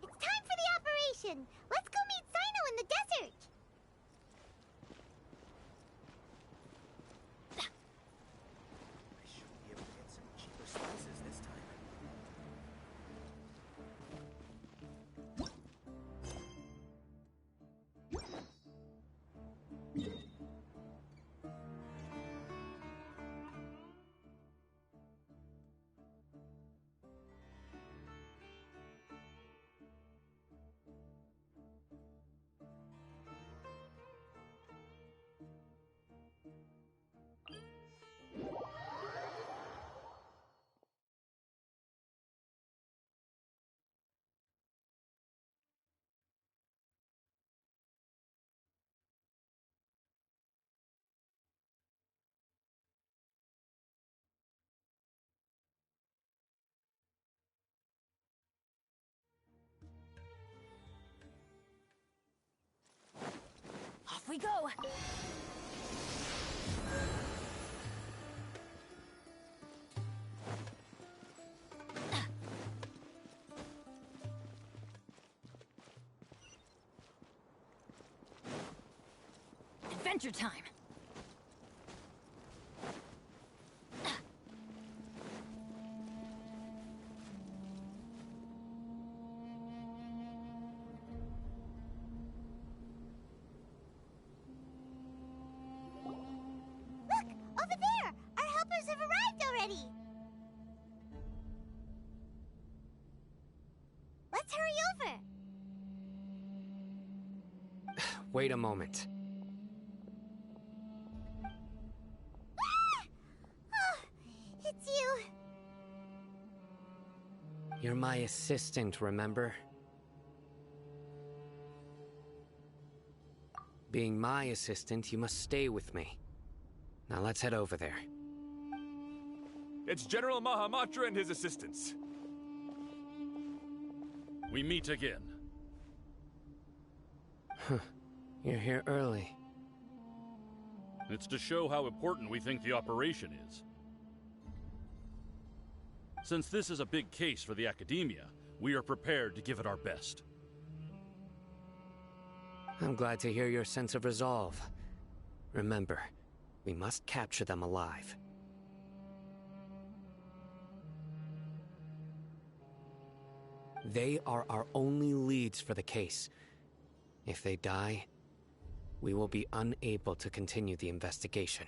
It's time for the operation! Let's go meet Sino in the desert! I should be able to get some cheaper spices this time. Off we go! Adventure time! Look! Over there! Our helpers have arrived already! Let's hurry over! Wait a moment. Oh, it's you! You're my assistant, remember? Being my assistant, you must stay with me. Now let's head over there. It's General Mahamatra and his assistants. We meet again. You're here early. It's to show how important we think the operation is. Since this is a big case for the Academia, we are prepared to give it our best. I'm glad to hear your sense of resolve. Remember, we must capture them alive. They are our only leads for the case. If they die, we will be unable to continue the investigation.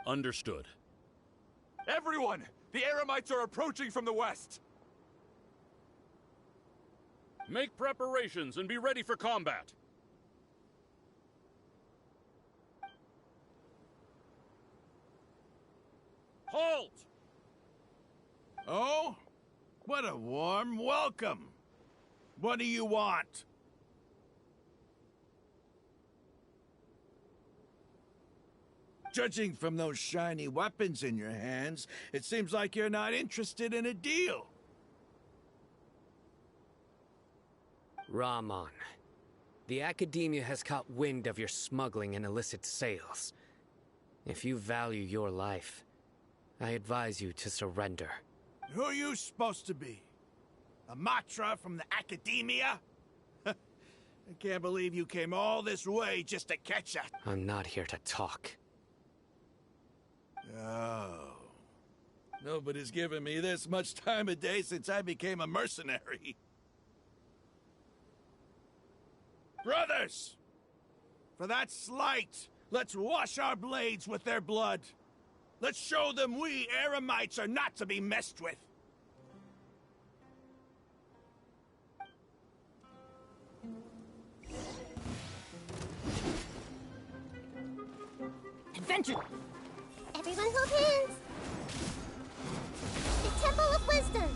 Understood. Everyone! The Eremites are approaching from the west! Make preparations and be ready for combat. Halt! Oh? What a warm welcome! What do you want? Judging from those shiny weapons in your hands, it seems like you're not interested in a deal. Rahman, the Academia has caught wind of your smuggling and illicit sales. If you value your life, I advise you to surrender. Who are you supposed to be? A Matra from the Academia? I can't believe you came all this way just to catch us. I'm not here to talk. Oh. Nobody's given me this much time of day since I became a mercenary. Brothers! For that slight, let's wash our blades with their blood. Let's show them we Eremites are not to be messed with. Adventure! Everyone hold hands! The Temple of Wisdom!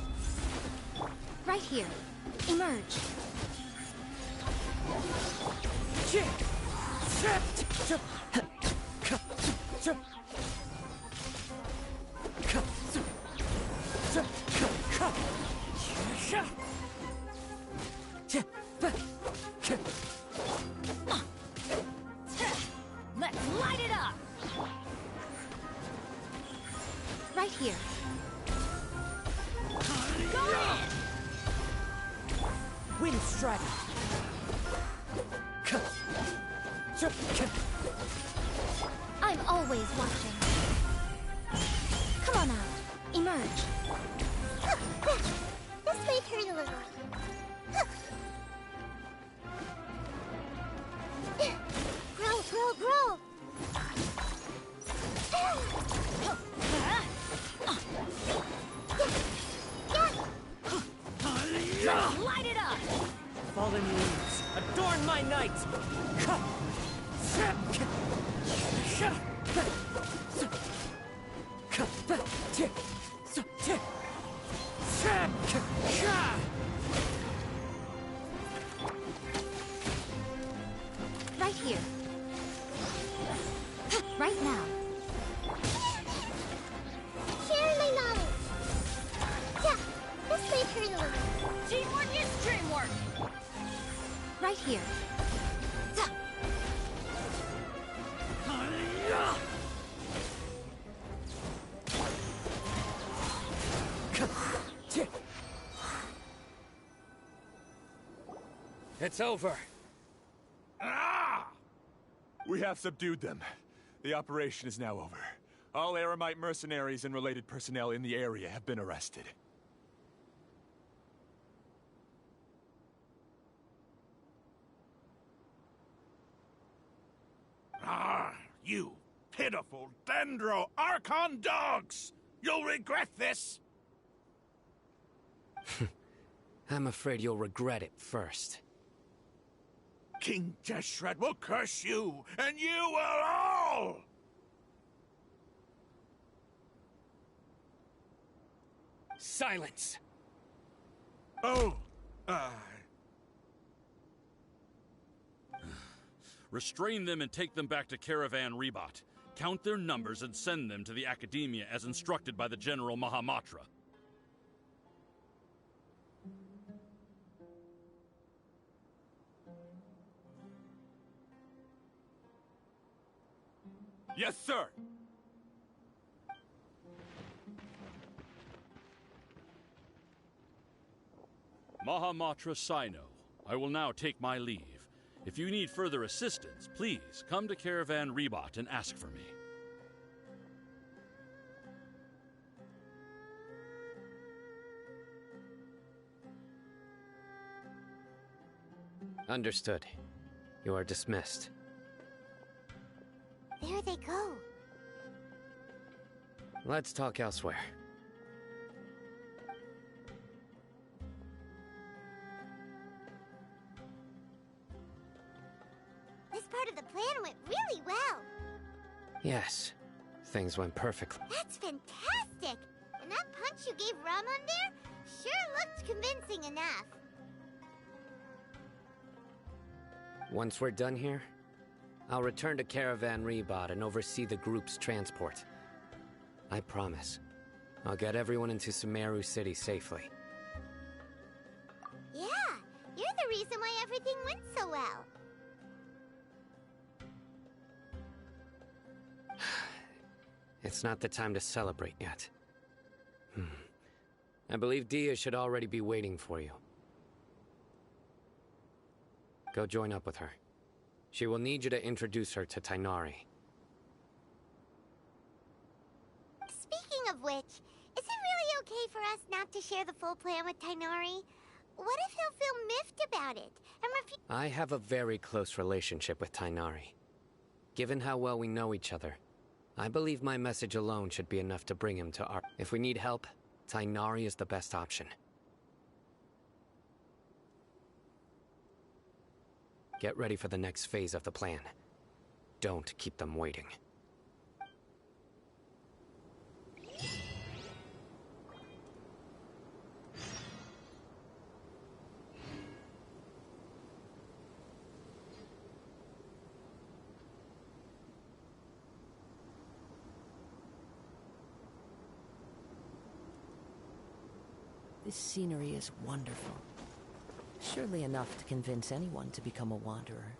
Right here. Emerge. Let's light it up! Right here. Go in! Wind strike. I'm always watching. Come on out. Emerge. This may hurt a little. Grow, grow, grow! Light it up! Fallen leaves, adorn my night! Right here. Right now. Share my knowledge. Yeah, this may hurt a little. Teamwork is dreamwork! Right here. It's over. Ah! We have subdued them. The operation is now over. All Eremite mercenaries and related personnel in the area have been arrested. Ah, you pitiful Dendro Archon dogs! You'll regret this! I'm afraid you'll regret it first. King Jeshred will curse you, and you will all! Silence! Oh, Restrain them and take them back to Caravan Rebot. Count their numbers and send them to the Academia as instructed by the General Mahamatra. Yes, sir! Mahamatra Sino, I will now take my leave. If you need further assistance, please come to Caravan Rebot and ask for me. Understood. You are dismissed. There they go. Let's talk elsewhere. This part of the plan went really well. Yes, things went perfectly. That's fantastic! And that punch you gave Ramon there sure looked convincing enough. Once we're done here, I'll return to Caravan Rebot and oversee the group's transport. I promise. I'll get everyone into Sumeru City safely. Yeah, you're the reason why everything went so well. It's not the time to celebrate yet. I believe Dia should already be waiting for you. Go join up with her. She will need you to introduce her to Tighnari. Speaking of which, is it really okay for us not to share the full plan with Tighnari? What if he'll feel miffed about it and refuse? I have a very close relationship with Tighnari. Given how well we know each other, I believe my message alone should be enough to bring him to our... If we need help, Tighnari is the best option. Get ready for the next phase of the plan. Don't keep them waiting. This scenery is wonderful. Surely enough to convince anyone to become a wanderer.